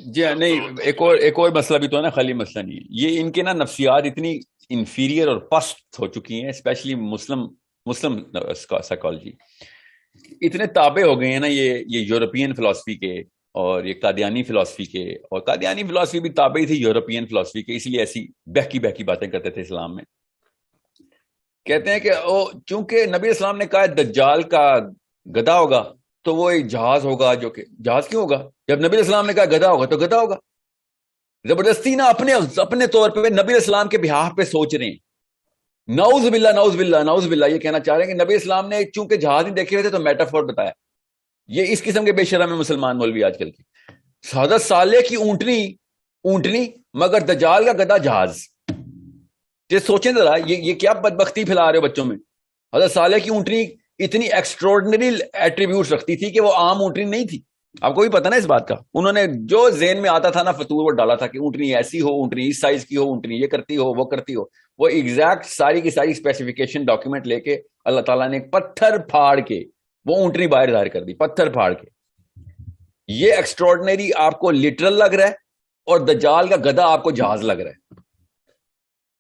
جی ہاں، نہیں ایک اور مسئلہ بھی تو ہے نا، خالی مسئلہ نہیں ہے یہ، ان کے نا نفسیات اتنی انفیریئر اور پست ہو چکی ہیں، اسپیشلی مسلم سائیکالوجی اتنے تابع ہو گئے ہیں نا یہ یورپین فلسفی کے اور یہ قادیانی فلسفی کے، اور قادیانی فلسفی بھی تابع ہی تھی یورپین فلسفی کے، اس لیے ایسی بہکی بہکی باتیں کرتے تھے اسلام میں. کہتے ہیں کہ چونکہ نبی اسلام نے کہا دجال کا گدھا ہوگا تو وہ ایک جہاز ہوگا، جو کہ جہاز کیوں ہوگا جب نبی اسلام نے کہا گدھا ہوگا تو گدھا ہوگا. زبردستی نا اپنے طور پہ نبی اسلام کے بہاف پہ سوچ رہے ہیں. نعوذ باللہ نعوذ باللہ نعوذ باللہ، یہ کہنا چاہ رہے ہیں کہ نبی اسلام نے چونکہ جہاز نہیں دیکھے ہوئے تھے تو میٹافور بتایا. یہ اس قسم کے بے شرم ہے مسلمان مولوی آج کل کے. حضرت صالح کی اونٹنی مگر دجال کا گدھا جہاز. یہ سوچیں ذرا، یہ کیا بدبختی پھیلا رہے ہو بچوں میں. حضرت صالح کی اونٹنی اتنی ایکسٹراڈنری ایٹریبیوٹس رکھتی تھی کہ وہ عام اونٹنی نہیں تھی. آپ کو بھی پتا نا اس بات کا، انہوں نے جو ذہن میں آتا تھا نا فتور وہ ڈالا تھا کہ اونٹنی ایسی ہو، اونٹنی اس سائز کی ہو، اونٹنی یہ کرتی ہو وہ کرتی ہو. وہ ایگزیکٹ ساری کی ساری اسپیسیفکیشن ڈاکیومنٹ لے کے اللہ تعالیٰ نے پتھر پھاڑ کے وہ اونٹنی باہر ظاہر کر دی، پتھر پھاڑ کے. یہ ایکسٹراڈنری آپ کو لٹرل لگ رہا ہے اور دجال کا گدھا آپ کو جہاز لگ رہا ہے.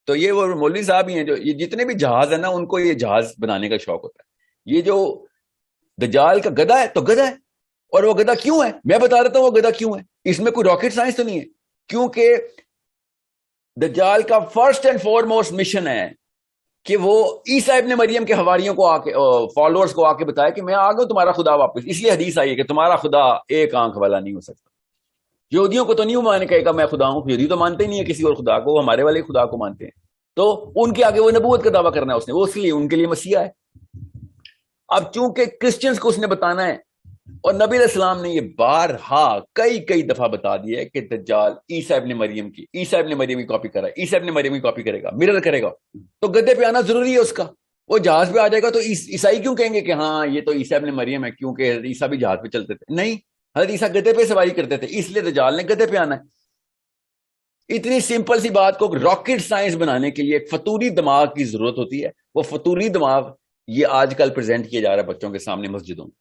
تو یہ وہ مولوی صاحب ہی ہیں جو یہ جتنے بھی جہاز ہیں نا ان کو یہ جہاز بنانے کا شوق ہوتا ہے. یہ جو دجال کا گدھا ہے تو گدھا ہے، اور وہ گدھا کیوں ہے میں بتا دیتا ہوں. وہ گدھا کیوں ہے، اس میں کوئی راکٹ سائنس تو نہیں ہے. کیونکہ دجال کا فرسٹ اینڈ فارموسٹ مشن ہے کہ وہ عیسیٰ ابن مریم کے حواریوں کو آ کے فالوورز کو آ کے بتایا کہ میں آ گیا تمہارا خدا واپس. اس لیے حدیث آئی ہے کہ تمہارا خدا ایک آنکھ والا نہیں ہو سکتا. یہودیوں کو تو نہیں مانے کہے گا میں خدا ہوں، یہودی تو مانتے ہی نہیں ہے کسی اور خدا کو، وہ ہمارے والے خدا کو مانتے ہیں. تو ان کے آگے وہ نبوت کا دعویٰ کرنا ہے اس نے، وہ اس لیے ان کے لیے مسیح ہے. اب چونکہ کرسچنز کو اس نے بتانا ہے، اور نبی علیہ السلام نے یہ بارہا کئی دفعہ بتا دیا ہے کہ دجال عیسیٰ ابن مریم کی کاپی کرا ہے، عیسیٰ ابن مریم کی کاپی کرے گا، مرر کرے گا. تو گدھے پہ آنا ضروری ہے اس کا. وہ جہاز پہ آ جائے گا تو عیسائی کیوں کہیں گے کہ ہاں یہ تو عیسیٰ ابن مریم ہے، کیونکہ عیسیٰ بھی جہاز پہ چلتے تھے. نہیں، حضرت عیسیٰ گدھے پہ سواری کرتے تھے، اس لیے دجال نے گدھے پہ آنا ہے. اتنی سمپل سی بات کو راکٹ سائنس بنانے کے لیے ایک فطوری دماغ کی ضرورت ہوتی ہے. وہ فطوری دماغ یہ آج کل پریزنٹ کیا جا رہا ہے بچوں کے سامنے مسجدوں میں.